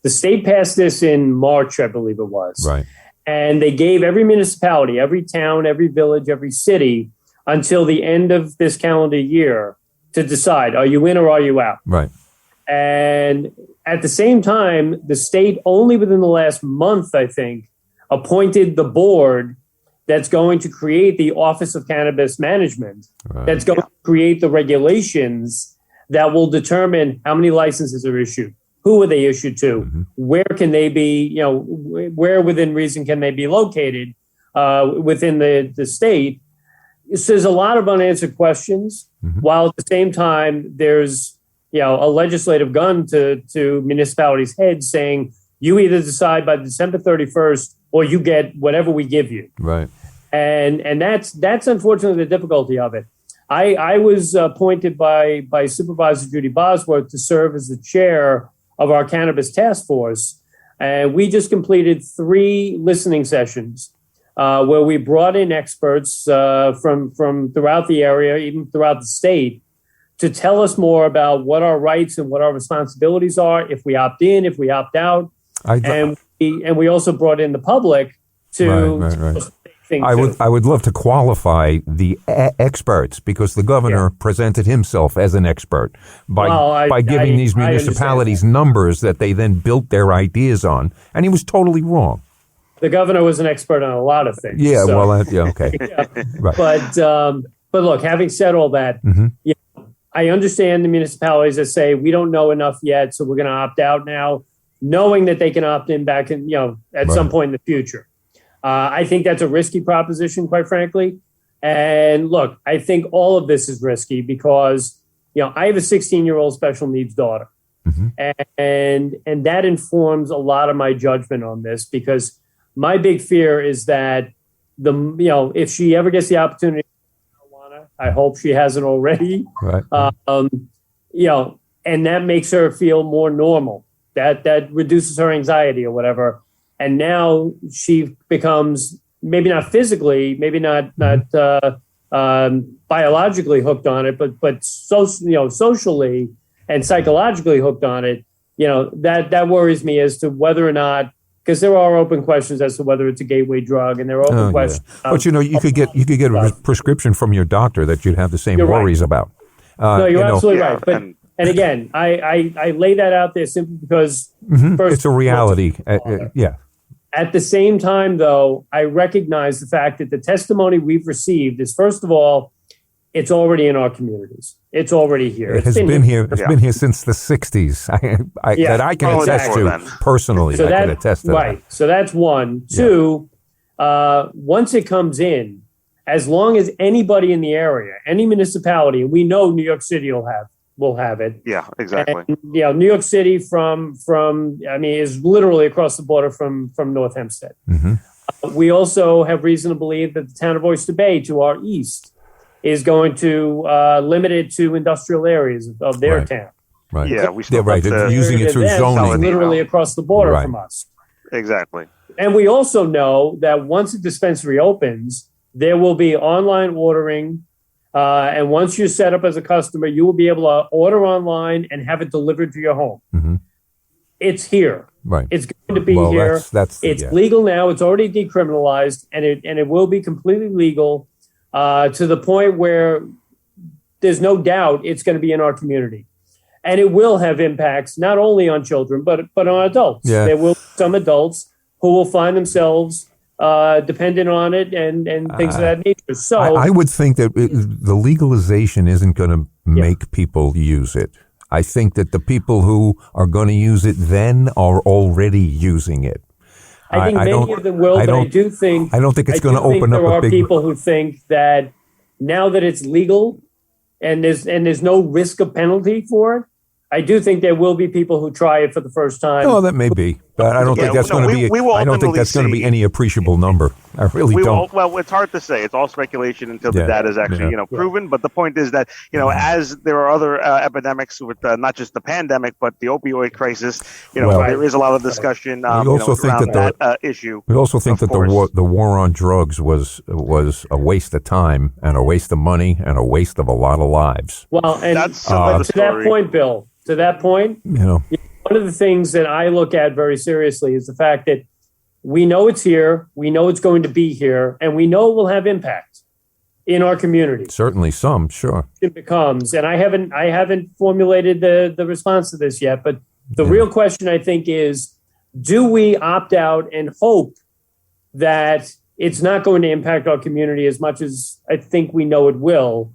the state passed this in March, I believe it was. Right. And they gave every municipality, every town, every village, every city until the end of this calendar year to decide, are you in or are you out? Right. And at the same time, the state only within the last month, I think, appointed the board that's going to create the Office of Cannabis Management, that's going to create the regulations that will determine how many licenses are issued, who are they issued to, where can they be, where within reason can they be located within the state. So there's a lot of unanswered questions, while at the same time, there's a legislative gun to municipalities' heads saying, you either decide by December 31st or you get whatever we give you. Right. And that's unfortunately the difficulty of it. I was appointed by Supervisor Judy Bosworth to serve as the chair of our cannabis task force. And we just completed 3 listening sessions where we brought in experts from throughout the area, even throughout the state, to tell us more about what our rights and what our responsibilities are if we opt in, if we opt out. And we also brought in the public to I would love to qualify the experts, because the governor presented himself as an expert by giving these municipalities numbers that they then built their ideas on, and he was totally wrong. the governor was an expert on a lot of things. Yeah, so. well, yeah, okay. Yeah. Right. But look, having said all that, yeah, I understand the municipalities that say we don't know enough yet, so we're going to opt out now, knowing that they can opt in back in, at some point in the future. I think that's a risky proposition, quite frankly. And look, I think all of this is risky because, I have a 16-year-old special needs daughter. And that informs a lot of my judgment on this, because my big fear is that if she ever gets the opportunity, I hope she hasn't already, Right. And that makes her feel more normal. That reduces her anxiety or whatever. And now she becomes maybe not physically, maybe not biologically hooked on it, but socially and psychologically hooked on it. That worries me as to whether or not, because there are open questions as to whether it's a gateway drug, and there are open questions. But you could get a prescription from your doctor that you'd have the same worries about. No, you're absolutely right. But and again, I lay that out there simply because first, it's a reality. Yeah. At the same time, though, I recognize the fact that the testimony we've received is, first of all, it's already in our communities. It's already here. It has been here. It's been here since the 60s. That I can attest to personally. So I can attest to right. That. So that's one. Yeah. Two, once it comes in, as long as anybody in the area, any municipality, and we know New York City will have it. Yeah, exactly. And, New York City is literally across the border from North Hempstead. We also have reason to believe that the town of Oyster Bay to our east is going to limit it to industrial areas of their town. Right. Yeah, we still right. have to, using it through zoning. Literally across the border from us. Exactly. And we also know that once a dispensary opens, there will be online ordering. And once you're set up as a customer, you will be able to order online and have it delivered to your home. It's here. Right. It's going to be here. It's legal now. It's already decriminalized, and it will be completely legal to the point where there's no doubt it's going to be in our community. And it will have impacts not only on children, but on adults. Yeah. There will be some adults who will find themselves dependent on it and things of that nature. So I would think that the legalization isn't going to make people use it. I think that the people who are going to use it then are already using it. I think many of them will, but I do think it's going to open up a big. There are people who think that now that it's legal and there's no risk of penalty for it, I do think there will be people who try it for the first time. Oh, that may be, but I don't think that's going to be. I don't think that's going to be any appreciable number. I really don't. Well, it's hard to say. It's all speculation until the data is actually proven. But the point is that as there are other epidemics with not just the pandemic but the opioid crisis, there is a lot of discussion. We also think that issue. We also think that the war on drugs was a waste of time and a waste of money and a waste of a lot of lives. Well, and to that point, Bill. To that point, one of the things that I look at very seriously is the fact that we know it's here, we know it's going to be here, and we know it will have impact in our community. Certainly some, sure. It becomes, and I haven't formulated the response to this yet, but the real question I think is, do we opt out and hope that it's not going to impact our community as much as I think we know it will?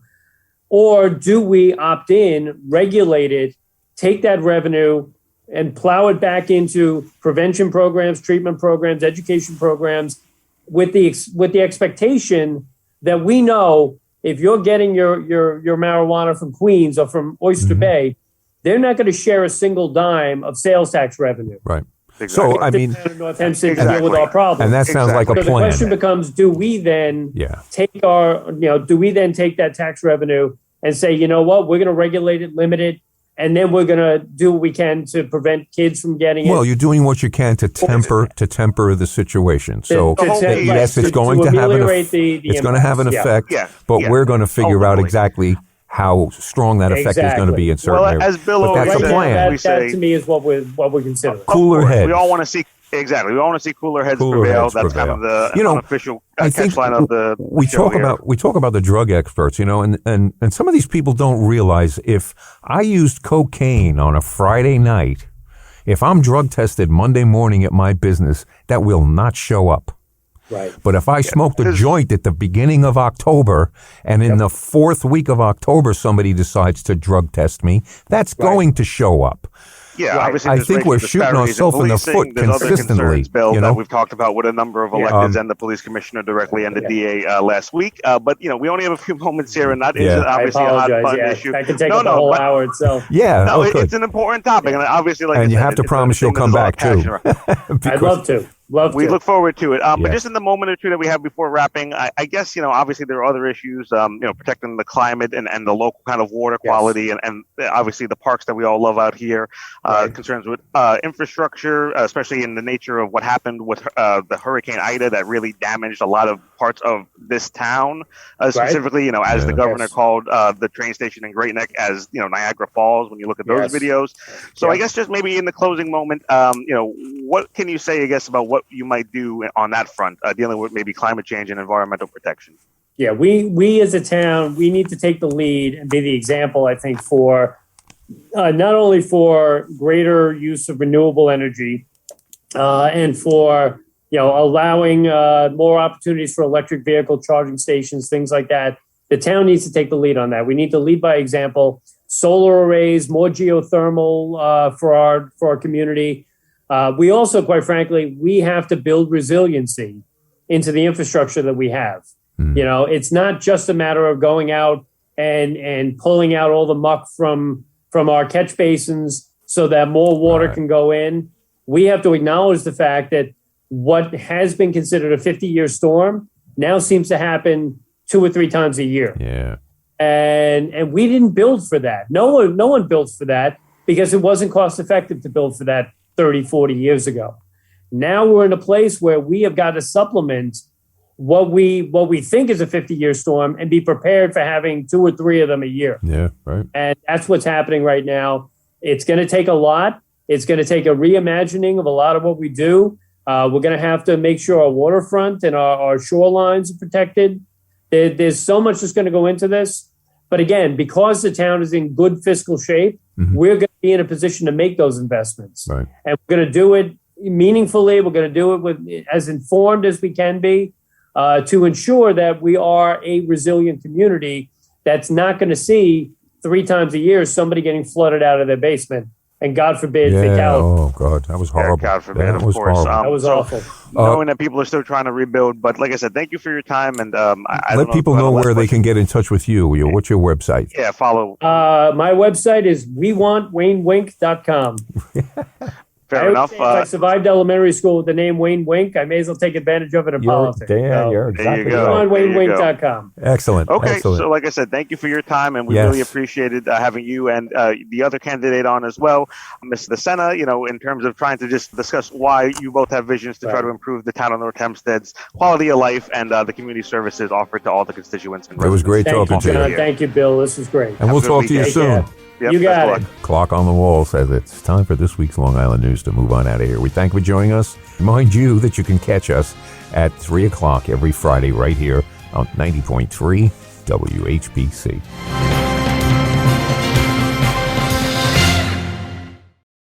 Or do we opt in, regulate it, take that revenue and plow it back into prevention programs, treatment programs, education programs, with the expectation that we know if you're getting your marijuana from Queens or from Oyster Bay, they're not going to share a single dime of sales tax revenue. Right. Exactly. So I mean, North Hempstead to deal with our problems, and that sounds like a plan. So the question becomes: do we then take that tax revenue and say, you know what, we're going to regulate it, limit it, and then we're going to do what we can to prevent kids from getting it? Well, you're doing what you can to temper the situation. So yes, it's going to have it's going to have an effect, but we're going to figure out exactly how strong that effect is going to be in certain areas. As Bill but that's a plan. That to me is what we're considering. Cooler heads. We all want to see. Exactly. We want to see cooler heads prevail. That's kind of the unofficial catchline of the show here. We talk about the drug experts, and some of these people don't realize if I used cocaine on a Friday night, If I'm drug tested Monday morning at my business, that will not show up. Right. But if I smoked a joint at the beginning of October and in the 4th week of October somebody decides to drug test me, that's going to show up. Yeah, obviously I there's think racial we're shooting disparities ourselves in the policing. foot There's other consistently. concerns, Bill, You know? that we've talked about with a number of electeds and the police commissioner directly and the DA last week. But we only have a few moments here, and that is obviously a hot button issue. That could take up a whole hour itself. Yeah, no, it's an important topic, and obviously, like, and you I said, have to promise you'll come back too. I'd love to. We look forward to it. But just in the moment or two that we have before wrapping, I guess, obviously there are other issues, protecting the climate and the local kind of water quality and obviously the parks that we all love out here, concerns with infrastructure, especially in the nature of what happened with the Hurricane Ida that really damaged a lot of parts of this town, specifically, as the governor called the train station in Great Neck as, Niagara Falls, when you look at those videos. So I guess just maybe in the closing moment, what can you say, I guess, about what you might do on that front, dealing with maybe climate change and environmental protection? Yeah, we as a town, we need to take the lead and be the example, I think, for not only for greater use of renewable energy and for, allowing more opportunities for electric vehicle charging stations, things like that. The town needs to take the lead on that. We need to lead by example. Solar arrays, more geothermal for our community. We also, quite frankly, we have to build resiliency into the infrastructure that we have. It's not just a matter of going out and pulling out all the muck from our catch basins so that more water can go in. We have to acknowledge the fact that what has been considered a 50-year storm now seems to happen 2 or 3 times a year. Yeah. And we didn't build for that. No one built for that because it wasn't cost effective to build for that 30, 40 years ago. Now we're in a place where we have got to supplement what we think is a 50-year storm and be prepared for having 2 or 3 of them a year. Yeah, right. And that's what's happening right now. It's going to take a lot. It's going to take a reimagining of a lot of what we do. We're going to have to make sure our waterfront and our shorelines are protected. There's so much that's going to go into this. But again, because the town is in good fiscal shape, we're going to be in a position to make those investments. Right. And we're going to do it meaningfully. We're going to do it with as informed as we can be to ensure that we are a resilient community that's not going to see 3 times a year somebody getting flooded out of their basement. And God forbid, fatality. Oh, God, that was horrible. God forbid, that of was course. horrible. That was awful. Knowing that people are still trying to rebuild. But like I said, thank you for your time. And I let people know where they can get in touch with you. What's your website? Yeah, follow. My website is wewantwaynewink.com. Fair enough. If I survived elementary school with the name Wayne Wink, I may as well take advantage of it in politics. You're exactly There you go. right. WeWantWaynewink.com. Excellent. Okay, Excellent. so like I said, thank you for your time, and we really appreciated having you and the other candidate on as well, Mr. DeSena, in terms of trying to just discuss why you both have visions to try to improve the town of North Hempstead's quality of life and the community services offered to all the constituents. And it was great talking to you. Thank you, Bill. This was great. And we'll talk to you soon. Yep, you got it. Clock on the wall says it's time for this week's Long Island News to move on out of here. We thank you for joining us. Remind you that you can catch us at 3 o'clock every Friday right here on 90.3 WHPC.